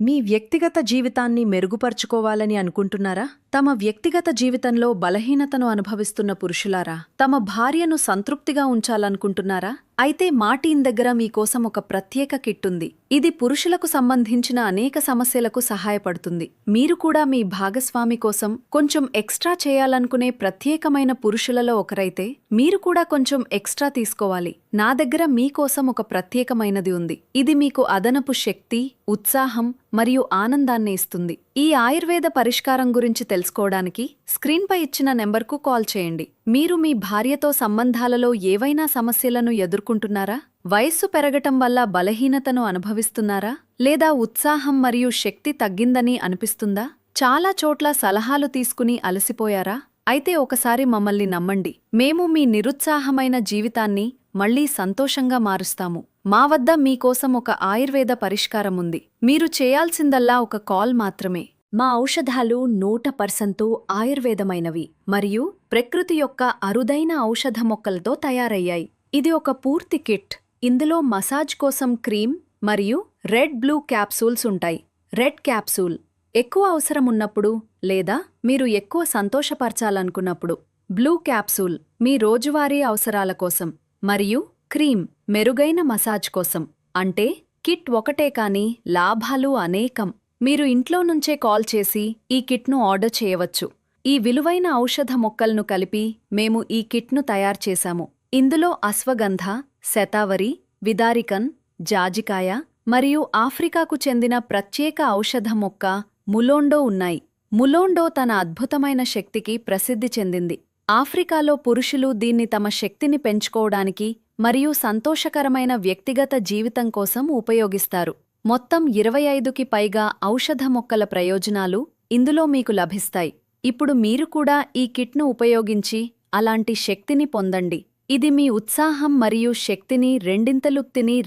మీ వ్యక్తిగత జీవితాన్ని మెరుగుపర్చుకోవాలని అనుకుంటున్నారా? తమ వ్యక్తిగత జీవితంలో బలహీనతను అనుభవిస్తున్న పురుషులారా, తమ భార్యను సంతృప్తిగా ఉంచాలనుకుంటున్నారా? అయితే మా టీం దగ్గర మీకోసం ఒక ప్రత్యేక కిట్ ఉంది. ఇది పురుషులకు సంబంధించిన అనేక సమస్యలకు సహాయపడుతుంది. మీరు కూడా మీ భాగస్వామి కోసం కొంచెం ఎక్స్ట్రా చేయాలనుకునే ప్రత్యేకమైన పురుషులలో ఒకరైతే మీరు కూడా కొంచెం ఎక్స్ట్రా తీసుకోవాలి. నా దగ్గర మీకోసం ఒక ప్రత్యేకమైనది ఉంది. ఇది మీకు అదనపు శక్తి, ఉత్సాహం మరియు ఆనందాన్ని ఇస్తుంది. ఈ ఆయుర్వేద పరిష్కారం గురించి తెలుసుకోవడానికి స్క్రీన్పై ఇచ్చిన నెంబర్కు కాల్ చేయండి. మీరు మీ భార్యతో సంబంధాలలో ఏవైనా సమస్యలను ఎదుర్కొంటున్నారా? వయస్సు పెరగటం వల్ల బలహీనతను అనుభవిస్తున్నారా? లేదా ఉత్సాహం మరియు శక్తి తగ్గిందని అనిపిస్తుందా? చాలా చోట్ల సలహాలు తీసుకుని అలసిపోయారా? అయితే ఒకసారి మమ్మల్ని నమ్మండి. మేము మీ నిరుత్సాహమైన జీవితాన్ని మళ్లీ సంతోషంగా మారుస్తాము. మా వద్ద మీకోసం ఒక ఆయుర్వేద పరిష్కారముంది. మీరు చేయాల్సిందల్లా ఒక కాల్ మాత్రమే. మా ఔషధాలు 100% ఆయుర్వేదమైనవి మరియు ప్రకృతి యొక్క అరుదైన ఔషధ మొక్కలతో తయారయ్యాయి. ఇది ఒక పూర్తి కిట్. ఇందులో మసాజ్ కోసం క్రీమ్ మరియు రెడ్ బ్లూ క్యాప్సూల్స్ ఉంటాయి. రెడ్ క్యాప్సూల్ ఎక్కువ అవసరమున్నప్పుడు లేదా మీరు ఎక్కువ సంతోషపరచాలనుకున్నప్పుడు, బ్లూ క్యాప్సూల్ మీ రోజువారీ అవసరాల కోసం, మరియు క్రీమ్ మెరుగైన మసాజ్ కోసం. అంటే కిట్ ఒకటే కాని లాభాలు అనేకం. మీరు ఇంట్లో నుంచే కాల్ చేసి ఈ కిట్ను ఆర్డర్ చేయవచ్చు. ఈ విలువైన ఔషధ మొక్కలను కలిపి మేము ఈ కిట్ను తయారుచేశాము. ఇందులో అశ్వగంధ, శతావరి, విదారికన్, జాజికాయ మరియు ఆఫ్రికాకు చెందిన ప్రత్యేక ఔషధ మొక్క ములోండో ఉన్నాయి. ములోండో తన అద్భుతమైన శక్తికి ప్రసిద్ధి చెందింది. ఆఫ్రికాలో పురుషులు దీన్ని తమ శక్తిని పెంచుకోవడానికి మరియు సంతోషకరమైన వ్యక్తిగత జీవితం కోసం ఉపయోగిస్తారు. మొత్తం 25కి పైగా ఔషధ మొక్కల ప్రయోజనాలు ఇందులో మీకు లభిస్తాయి. ఇప్పుడు మీరు కూడా ఈ కిట్ను ఉపయోగించి అలాంటి శక్తిని పొందండి. ఇది మీ ఉత్సాహం మరియు శక్తిని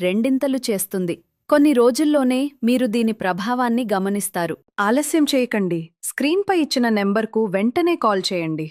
రెండింతలు చేస్తుంది. కొన్ని రోజుల్లోనే మీరు దీని ప్రభావాన్ని గమనిస్తారు. ఆలస్యం చేయకండి. స్క్రీన్పై ఇచ్చిన నెంబర్కు వెంటనే కాల్ చేయండి.